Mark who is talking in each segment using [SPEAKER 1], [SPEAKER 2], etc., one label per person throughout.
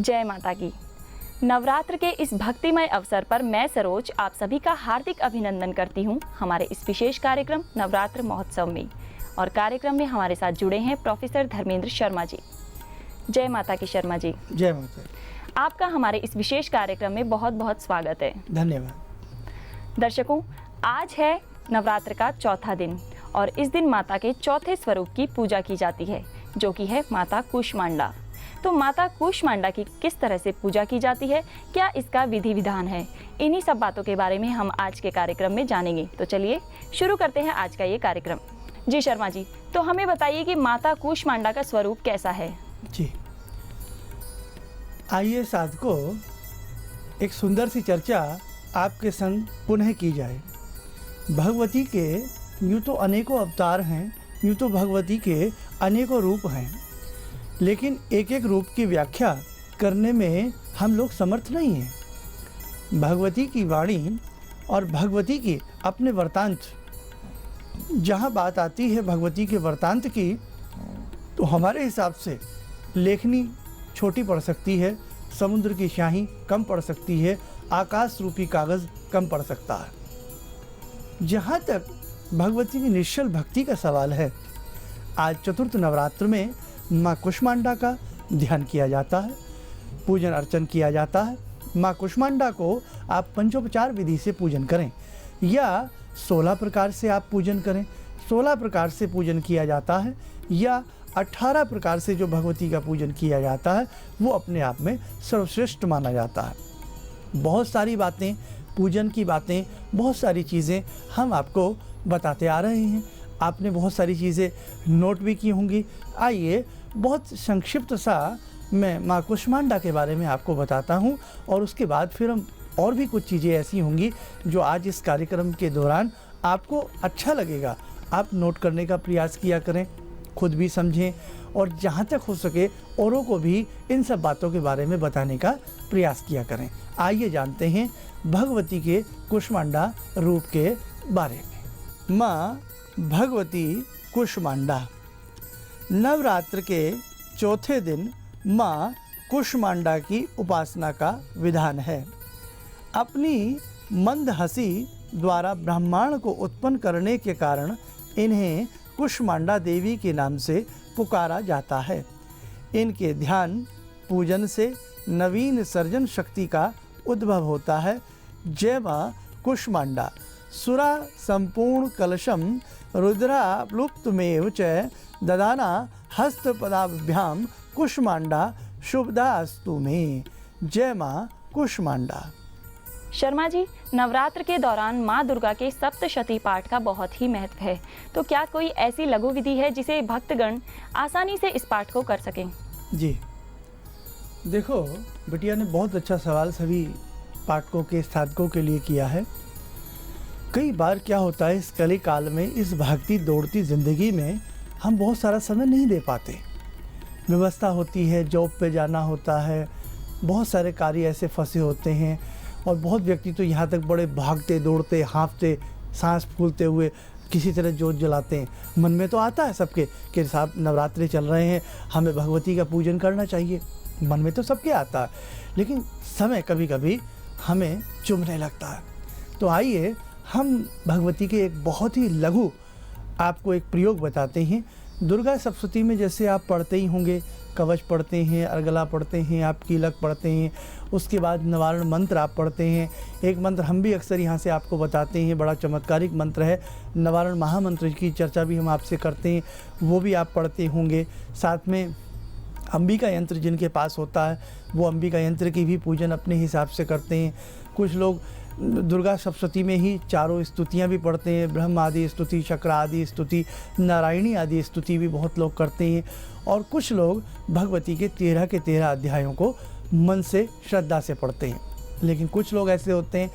[SPEAKER 1] जय माता की। नवरात्र के इस भक्तिमय अवसर पर मैं सरोज आप सभी का हार्दिक अभिनंदन करती हूँ हमारे इस विशेष कार्यक्रम नवरात्र महोत्सव में। और कार्यक्रम में हमारे साथ जुड़े हैं प्रोफेसर धर्मेंद्र शर्मा जी। जय माता की शर्मा जी।
[SPEAKER 2] जय माता।
[SPEAKER 1] आपका हमारे इस विशेष कार्यक्रम में बहुत बहुत स्वागत है।
[SPEAKER 2] धन्यवाद।
[SPEAKER 1] दर्शकों, आज है नवरात्र का चौथा दिन और इस दिन माता के चौथे स्वरूप की पूजा की जाती है, जो कि है माता कूष्मांडा। तो माता कूष्मांडा की किस तरह से पूजा की जाती है, क्या इसका विधि विधान है, इन्हीं सब बातों के बारे में हम आज के कार्यक्रम में जानेंगे। तो चलिए शुरू करते हैं आज का ये कार्यक्रम। जी शर्मा जी, तो हमें बताइए कि माता कूष्मांडा का स्वरूप कैसा है। जी
[SPEAKER 2] आइए साधकों, एक सुंदर सी चर्चा आपके संग पुनः की जाए। भगवती के यूँ तो अनेकों अवतार हैं, यूँ तो भगवती के अनेकों रूप हैं, लेकिन एक एक रूप की व्याख्या करने में हम लोग समर्थ नहीं हैं। भगवती की वाणी और भगवती की अपने वृत्तांत, जहाँ बात आती है भगवती के वृत्तांत की, तो हमारे हिसाब से लेखनी छोटी पड़ सकती है, समुद्र की स्याही कम पड़ सकती है, आकाश रूपी कागज़ कम पड़ सकता है। जहाँ तक भगवती की निश्चल भक्ति का सवाल है, आज चतुर्थ नवरात्र में माँ कूष्मांडा का ध्यान किया जाता है, पूजन अर्चन किया जाता है। माँ कूष्मांडा को आप पंचोपचार विधि से पूजन करें या 16 प्रकार से आप पूजन करें, 16 प्रकार से पूजन किया जाता है, या 18 प्रकार से जो भगवती का पूजन किया जाता है वो अपने आप में सर्वश्रेष्ठ माना जाता है। बहुत सारी बातें, पूजन की बातें, बहुत सारी चीज़ें हम आपको बताते आ रहे हैं। आपने बहुत सारी चीज़ें नोट भी की होंगी। आइए बहुत संक्षिप्त सा मैं माँ कूष्मांडा के बारे में आपको बताता हूँ, और उसके बाद फिर हम और भी कुछ चीज़ें ऐसी होंगी जो आज इस कार्यक्रम के दौरान आपको अच्छा लगेगा। आप नोट करने का प्रयास किया करें, खुद भी समझें, और जहाँ तक हो सके औरों को भी इन सब बातों के बारे में बताने का प्रयास किया करें। आइए जानते हैं भगवती के कूष्मांडा रूप के बारे में। माँ भगवती कूष्मांडा। नवरात्र के चौथे दिन माँ कूष्मांडा की उपासना का विधान है। अपनी मंद हंसी द्वारा ब्रह्मांड को उत्पन्न करने के कारण इन्हें कूष्मांडा देवी के नाम से पुकारा जाता है। इनके ध्यान पूजन से नवीन सर्जन शक्ति का उद्भव होता है। जय माँ कूष्मांडा। सुरा संपूर्ण कलशम रुद्रा प्लुप्तमेव च ददाना हस्तपदाभ्याम कूष्मांडा शुभदा अस्तु में। जय माँ कूष्मांडा।
[SPEAKER 1] शर्मा जी, नवरात्र के दौरान माँ दुर्गा के सप्तशती पाठ का बहुत ही महत्व है, तो क्या कोई ऐसी लघु विधि है जिसे भक्तगण आसानी से इस पाठ को कर सकें।
[SPEAKER 2] जी देखो, बिटिया ने बहुत अच्छा सवाल सभी पाठकों के साधकों के लिए किया है। कई बार क्या होता है, इस कली काल में, इस भागती दौड़ती ज़िंदगी में हम बहुत सारा समय नहीं दे पाते। व्यवस्था होती है, जॉब पे जाना होता है, बहुत सारे कार्य ऐसे फंसे होते हैं, और बहुत व्यक्ति तो यहाँ तक बड़े भागते दौड़ते हाँफते सांस फूलते हुए किसी तरह जोत जलाते हैं। मन में तो आता है सबके कि साहब नवरात्रि चल रहे हैं, हमें भगवती का पूजन करना चाहिए, मन में तो सबके आता है, लेकिन समय कभी कभी हमें चुभने लगता है। तो आइए हम भगवती के एक बहुत ही लघु आपको एक प्रयोग बताते हैं। दुर्गा सप्तशती में जैसे आप पढ़ते ही होंगे, कवच पढ़ते हैं, अर्गला पढ़ते हैं, आप कीलक पढ़ते हैं, उसके बाद निवारण मंत्र आप पढ़ते हैं। एक मंत्र हम भी अक्सर यहाँ से आपको बताते हैं, बड़ा चमत्कारिक मंत्र है, निवारण महामंत्र की चर्चा भी हम आपसे करते हैं, वो भी आप पढ़ते होंगे। साथ में अंबिका यंत्र जिनके पास होता है वो अंबिका यंत्र की भी पूजन अपने हिसाब से करते हैं। कुछ लोग दुर्गा सप्तशती में ही चारों स्तुतियाँ भी पढ़ते हैं, ब्रह्म आदि स्तुति, शक्र आदि स्तुति, नारायणी आदि स्तुति भी बहुत लोग करते हैं। और कुछ लोग भगवती के 13 के 13 अध्यायों को मन से श्रद्धा से पढ़ते हैं। लेकिन कुछ लोग ऐसे होते हैं,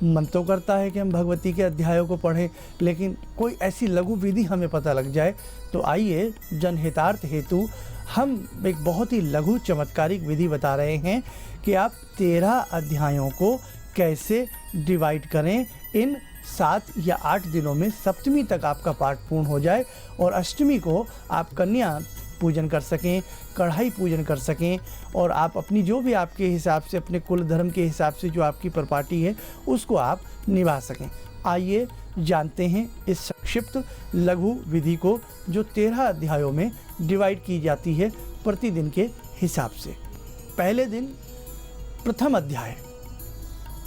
[SPEAKER 2] मन तो करता है कि हम भगवती के अध्यायों को पढ़ें, लेकिन कोई ऐसी लघु विधि हमें पता लग जाए। तो आइए जनहितार्थ हेतु हम एक बहुत ही लघु चमत्कारिक विधि बता रहे हैं कि आप 13 अध्यायों को कैसे डिवाइड करें। इन 7 या 8 दिनों में सप्तमी तक आपका पाठ पूर्ण हो जाए, और अष्टमी को आप कन्या पूजन कर सकें, कढ़ाई पूजन कर सकें, और आप अपनी जो भी आपके हिसाब से, अपने कुल धर्म के हिसाब से जो आपकी प्रॉपर्टी है उसको आप निभा सकें। आइए जानते हैं इस संक्षिप्त लघु विधि को, जो 13 अध्यायों में डिवाइड की जाती है प्रतिदिन के हिसाब से। पहले दिन प्रथम अध्याय,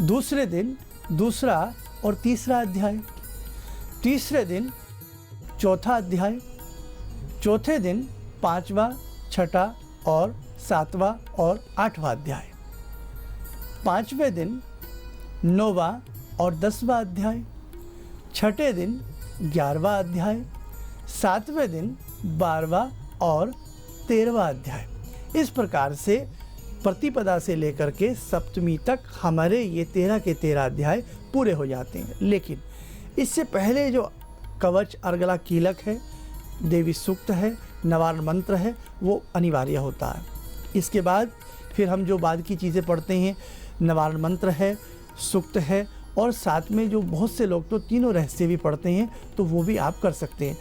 [SPEAKER 2] दूसरे दिन दूसरा और तीसरा अध्याय, तीसरे दिन चौथा अध्याय, चौथे दिन 5वां, 6ठा और 7वां और 8वां अध्याय, 5वें दिन 9वां और 10वां अध्याय, 6ठे दिन 11वां अध्याय, 7वें दिन 12वां और 13वां अध्याय। इस प्रकार से प्रतिपदा से लेकर के सप्तमी तक हमारे ये 13 के 13 अध्याय पूरे हो जाते हैं। लेकिन इससे पहले जो कवच, अर्गला, कीलक है, देवी सूक्त है, नवारण मंत्र है, वो अनिवार्य होता है। इसके बाद फिर हम जो बाद की चीज़ें पढ़ते हैं, नवारण मंत्र है, सूक्त है, और साथ में जो बहुत से लोग तो तीनों रहस्य भी पढ़ते हैं, तो वो भी आप कर सकते हैं।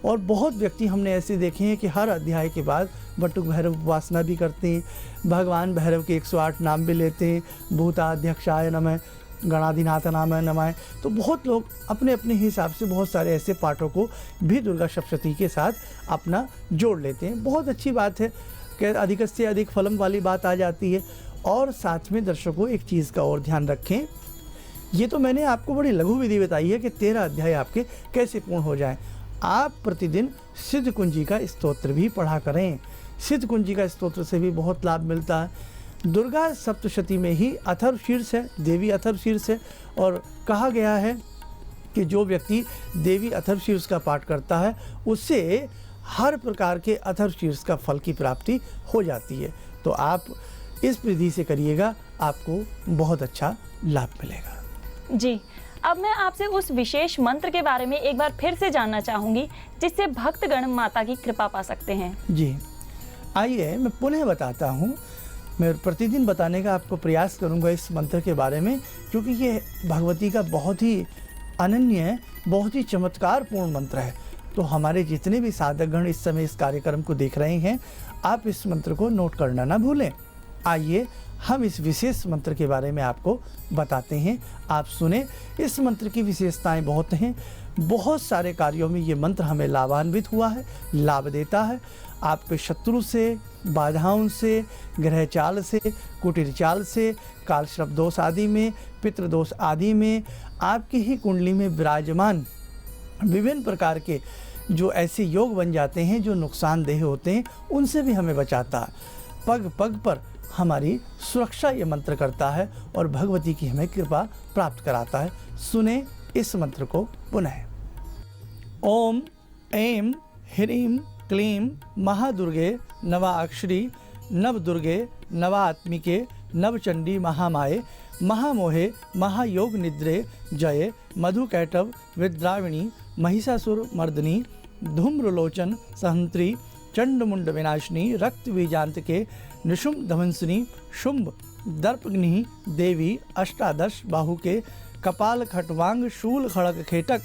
[SPEAKER 2] और बहुत व्यक्ति हमने ऐसे देखे हैं कि हर अध्याय के बाद बटुक भैरव उपासना भी करते हैं, भगवान भैरव के 108 नाम भी लेते हैं, भूताध्यक्षाय नमः, गणाधिनाथ नाम नमः। तो बहुत लोग अपने अपने हिसाब से बहुत सारे ऐसे पाठों को भी दुर्गा सप्तशती के साथ अपना जोड़ लेते हैं। बहुत अच्छी बात है कि अधिक से अधिक फलम वाली बात आ जाती है। और साथ में दर्शकों एक चीज़ का और ध्यान रखें, ये तो मैंने आपको बड़ी लघु विधि बताई है कि 13 अध्याय आपके कैसे पूर्ण हो जाएं। आप प्रतिदिन सिद्ध कुंजी का स्तोत्र भी पढ़ा करें। सिद्ध कुंजी का स्तोत्र से भी बहुत लाभ मिलता है। दुर्गा सप्तशती में ही अथर्व शीर्ष है, देवी अथर्व शीर्ष है, और कहा गया है कि जो व्यक्ति देवी अथर्व शीर्ष का पाठ करता है उससे हर प्रकार के अथर्व शीर्ष का फल की प्राप्ति हो जाती है। तो आप इस विधि से करिएगा, आपको बहुत अच्छा लाभ मिलेगा।
[SPEAKER 1] जी, अब मैं आपसे उस विशेष मंत्र के बारे में एक बार फिर से जानना चाहूँगी जिससे भक्तगण माता की कृपा पा सकते हैं।
[SPEAKER 2] जी, आइए मैं पुनः बताता हूँ। मैं प्रतिदिन बताने का आपको प्रयास करूँगा इस मंत्र के बारे में, क्योंकि ये भगवती का बहुत ही अनन्य, बहुत ही चमत्कारपूर्ण मंत्र है। तो हमारे जितने भी साधकगण इस समय इस कार्यक्रम को देख रहे हैं, आप इस मंत्र को नोट करना ना भूलें। आइए हम इस विशेष मंत्र के बारे में आपको बताते हैं, आप सुने। इस मंत्र की विशेषताएं बहुत हैं। बहुत सारे कार्यों में ये मंत्र हमें लाभान्वित हुआ है, लाभ देता है। आपके शत्रु से, बाधाओं से, ग्रह चाल से, कुटिर चाल से, काल श्रप दोष आदि में, पितृदोष आदि में, आपकी ही कुंडली में विराजमान विभिन्न प्रकार के जो ऐसे योग बन जाते हैं जो नुकसानदेह होते हैं, उनसे भी हमें बचाता है। पग पग पर हमारी सुरक्षा ये मंत्र करता है और भगवती की हमें कृपा प्राप्त कराता है। सुने इस मंत्र को पुनः। ओम ऐं ह्रीं क्लीं महादुर्गे नवाक्षरी नवदुर्गे नवात्मिके नवचंडी महामाये महामोहे महायोग निद्रे जये मधुकैटव विद्राविणी महिषासुर मर्दनी धूम्रलोचन सहंत्री चंडमुंड विनाशिनी रक्त बीजांतके निशुंभ धवंसिनी शुंभ दर्पग्नि देवी अष्टादश बाहुके कपाल खटवांग शूल खड़ग खेटक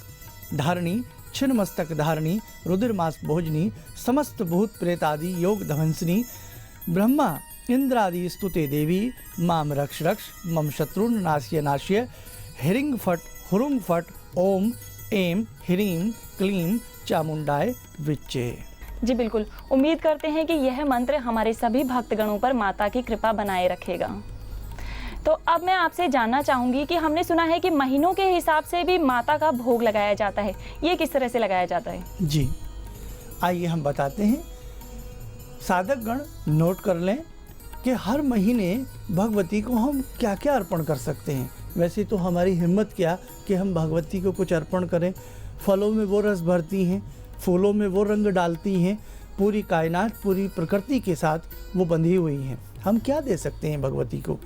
[SPEAKER 2] धारणी छिन्नमस्तक धारणी रुद्रमास भोजनी समस्त भूत प्रेतादि योग धवंसिनी ब्रह्मा इंद्रादि स्तुते देवी माम रक्ष रक्ष मम शत्रुन नाश्य नाश्य हिरिंग फट हुरुंग फट ओम ऐं ह्रीं क्लीं चामुंडाय विच्चे।
[SPEAKER 1] जी बिल्कुल, उम्मीद करते हैं कि यह मंत्र हमारे सभी भक्तगणों पर माता की कृपा बनाए रखेगा। तो अब मैं आपसे जानना चाहूँगी कि हमने सुना है कि महीनों के हिसाब से भी माता का भोग लगाया जाता है, ये किस तरह से लगाया जाता है?
[SPEAKER 2] जी, आइए हम बताते हैं। साधकगण नोट कर लें कि हर महीने भगवती को हम क्या क्या अर्पण कर सकते हैं। वैसे तो हमारी हिम्मत क्या कि हम भगवती को कुछ अर्पण करें। फलों में वो रस भरती हैं, फूलों में वो रंग डालती हैं, पूरी कायनात, पूरी प्रकृति के साथ वो बंधी हुई हैं। हम क्या दे सकते हैं भगवती को?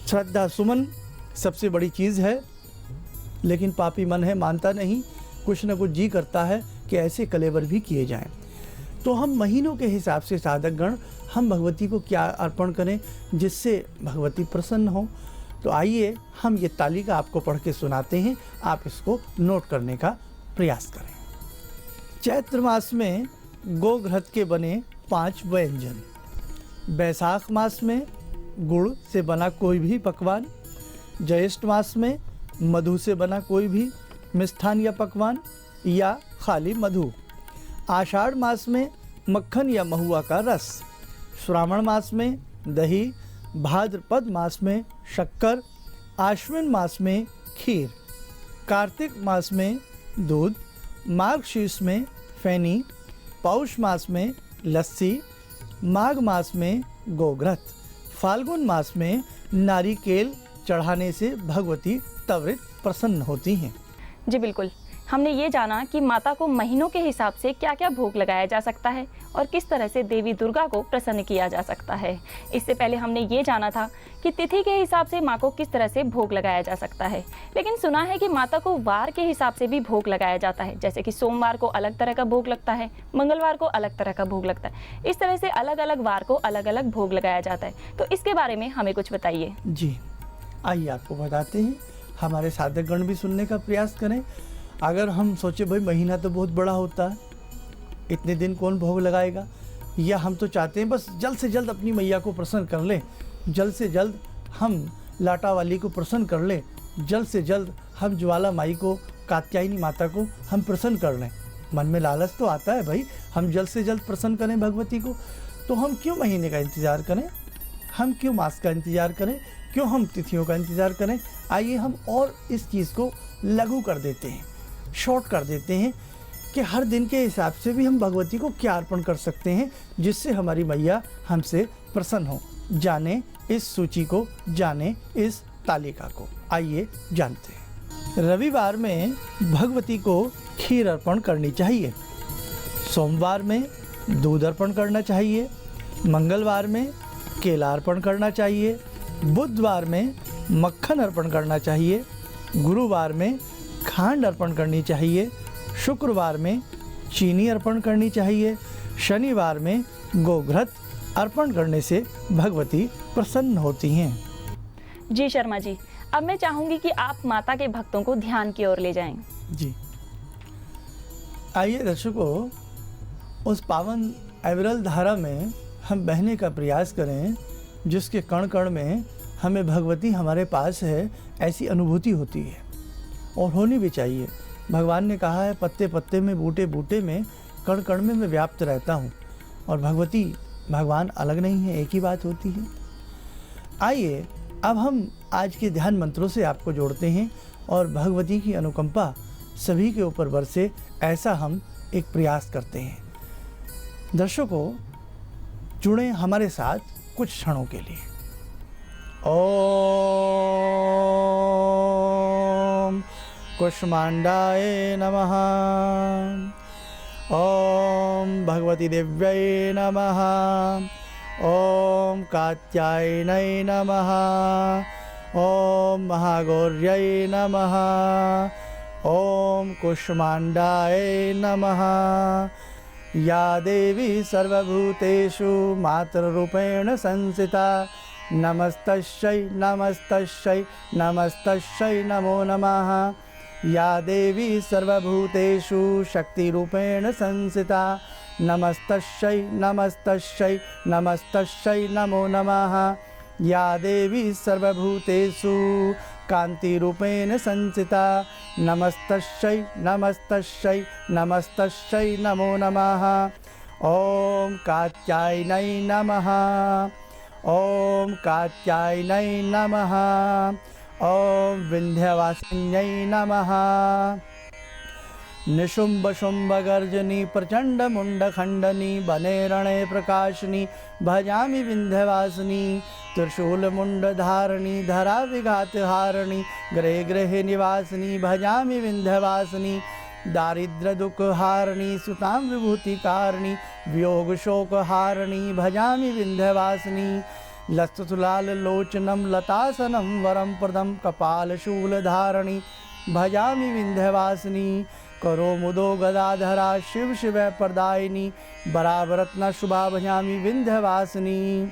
[SPEAKER 2] श्रद्धा सुमन सबसे बड़ी चीज़ है, लेकिन पापी मन है, मानता नहीं। कुछ न कुछ जी करता है कि ऐसे कलेवर भी किए जाएं। तो हम महीनों के हिसाब से साधकगण हम भगवती को क्या अर्पण करें जिससे भगवती प्रसन्न हो। तो आइए हम ये तालिका आपको पढ़ के सुनाते हैं, आप इसको नोट करने का प्रयास करें। चैत्र मास में गोघृत के बने 5 व्यंजन। बैसाख मास में गुड़ से बना कोई भी पकवान, ज्येष्ठ मास में मधु से बना कोई भी मिष्ठान या पकवान या खाली मधु, आषाढ़ मास में मक्खन या महुआ का रस, श्रावण मास में दही, भाद्रपद मास में शक्कर, आश्विन मास में खीर, कार्तिक मास में दूध, मार्गशीर्ष में फैनी, पौष मास में लस्सी, माघ मास में गोघृत, फाल्गुन मास में नारिकेल चढ़ाने से भगवती त्वरित प्रसन्न होती हैं।
[SPEAKER 1] जी बिल्कुल, हमने ये जाना कि माता को महीनों के हिसाब से क्या क्या भोग लगाया जा सकता है और किस तरह से देवी दुर्गा को प्रसन्न किया जा सकता है। इससे पहले हमने ये जाना था कि तिथि के हिसाब से माँ को किस तरह से भोग लगाया जा सकता है, लेकिन सुना है कि माता को वार के हिसाब से भी भोग लगाया जाता है। जैसे कि सोमवार को अलग तरह का भोग लगता है, मंगलवार को अलग तरह का भोग लगता है। इस तरह से अलग अलग वार को अलग अलग भोग लगाया जाता है। तो इसके बारे में हमें कुछ बताइए।
[SPEAKER 2] जी, आइए आपको बताते हैं। हमारे साधकगण भी सुनने का प्रयास करें। अगर हम सोचे भाई महीना तो बहुत बड़ा होता है, इतने दिन कौन भोग लगाएगा, या हम तो चाहते हैं बस जल्द से जल्द अपनी मैया को प्रसन्न कर लें, जल्द से जल्द हम लाटा वाली को प्रसन्न कर लें, जल्द से जल्द हम ज्वाला माई को, कात्यायनी माता को हम प्रसन्न कर लें। मन में लालच तो आता है भाई, हम जल्द से जल्द प्रसन्न करें भगवती को। तो हम क्यों महीने का इंतज़ार करें, हम क्यों मास का इंतज़ार करें, क्यों हम तिथियों का इंतज़ार करें। आइए हम और इस चीज़ को लघु कर देते हैं, शॉर्ट कर देते हैं कि हर दिन के हिसाब से भी हम भगवती को क्या अर्पण कर सकते हैं जिससे हमारी मैया हमसे प्रसन्न हो। जाने इस सूची को, जाने इस तालिका को। आइए जानते हैं। रविवार में भगवती को खीर अर्पण करनी चाहिए, सोमवार में दूध अर्पण करना चाहिए, मंगलवार में केला अर्पण करना चाहिए, बुधवार में मक्खन अर्पण करना चाहिए, गुरुवार में खांड अर्पण करनी चाहिए, शुक्रवार में चीनी अर्पण करनी चाहिए, शनिवार में गोघृत अर्पण करने से भगवती प्रसन्न होती हैं।
[SPEAKER 1] जी शर्मा जी, अब मैं चाहूँगी कि आप माता के भक्तों को ध्यान की ओर ले जाएं।
[SPEAKER 2] जी, आइए दर्शकों, उस पावन अविरल धारा में हम बहने का प्रयास करें जिसके कण कण में हमें भगवती हमारे पास है ऐसी अनुभूति होती है, और होनी भी चाहिए। भगवान ने कहा है, पत्ते पत्ते में, बूटे बूटे में, कण कण में मैं व्याप्त रहता हूँ। और भगवती भगवान अलग नहीं है, एक ही बात होती है। आइए अब हम आज के ध्यान मंत्रों से आपको जोड़ते हैं और भगवती की अनुकंपा सभी के ऊपर बरसे, ऐसा हम एक प्रयास करते हैं। दर्शकों, जुड़े हमारे साथ कुछ क्षणों के लिए। ओम कुष्मांडाय नमः, ओम भगवती देव्यै नमः, ओम कात्यायनै नमः, ओम महागौर्यै नमः, ओम कुष्मांडाय नमः। या देवी सर्वभूतेषु मातृरूपेण संस्थिता, नमस्तस्यै नमस्तस्यै नमस्तस्यै नमो नमः। या देवी सर्वभूतेषु शक्तिरूपेण संस्थिता, नमस्तस्यै नमस्तस्यै नमस्तस्यै नमो नमः। या देवी सर्वभूतेषु कान्तिरूपेण संस्थिता, नमस्तस्यै नमस्तस्यै नमस्तस्यै नमो नमः। ओम कात्यायनै नमः, ओम कात्यायनै नमः, ओम विंध्यवासिन्यै नमः। निशुंभ शुंभ गर्जनी प्रचंड मुंड खंडनी, बने रणे प्रकाशिनी, भजामि विंध्यवासिनी। त्रिशूल मुंड धारिणी, धरा विघात हारिणी, गृहे गृहे निवासिनी, भजामि विंध्यवासिनी। दारिद्र दुख हारिणी, सुतां विभूति कारिणी, वियोग शोक हारिणी, भजामि विंध्यवासिनी। लसतुलाल लोचनम लतासनम वरम प्रदम, कपाल शूल धारिणी, भजामि विंध्यवासिनी। करो मुदो गदाधरा, शिव शिव प्रदायिनी, बराबरत्न शुभा, भजामि विंध्यवासिनी।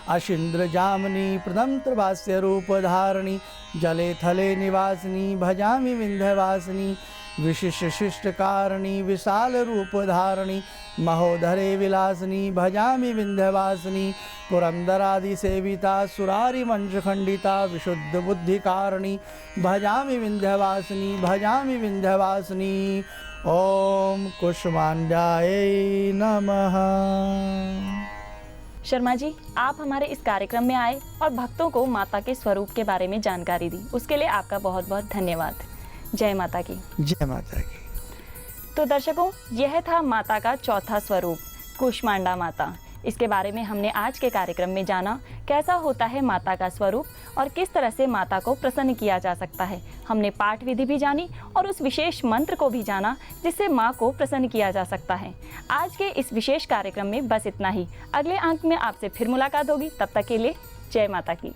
[SPEAKER 2] अशिंद्र जामनी, प्रदम त्रिभास्य रूप धारिणी, जले थले निवासिनी, भजामि विंध्यवासिनी। विशिष्ट शिष्ट कारिणी, विशाल रूप धारिणी, महोदरे विलासिनी भजामि विंध्यवासिनी पुरंदरादि सेविता सुरारि मंशखंडिता विशुद्ध बुद्धिकारिणी भजामि विंध्यवासिनी भजामि विंध्यवासिनी। ओम कुष्मांडाय नमः।
[SPEAKER 1] शर्मा जी, आप हमारे इस कार्यक्रम में आए और भक्तों को माता के स्वरूप के बारे में जानकारी दी, उसके लिए आपका बहुत बहुत धन्यवाद। जय माता की।
[SPEAKER 2] जय माता की।
[SPEAKER 1] तो दर्शकों, यह था माता का चौथा स्वरूप कूष्मांडा माता। इसके बारे में हमने आज के कार्यक्रम में जाना कैसा होता है माता का स्वरूप और किस तरह से माता को प्रसन्न किया जा सकता है। हमने पाठ विधि भी जानी और उस विशेष मंत्र को भी जाना जिससे माँ को प्रसन्न किया जा सकता है। आज के इस विशेष कार्यक्रम में बस इतना ही। अगले अंक में आपसे फिर मुलाकात होगी, तब तक के लिए जय माता की।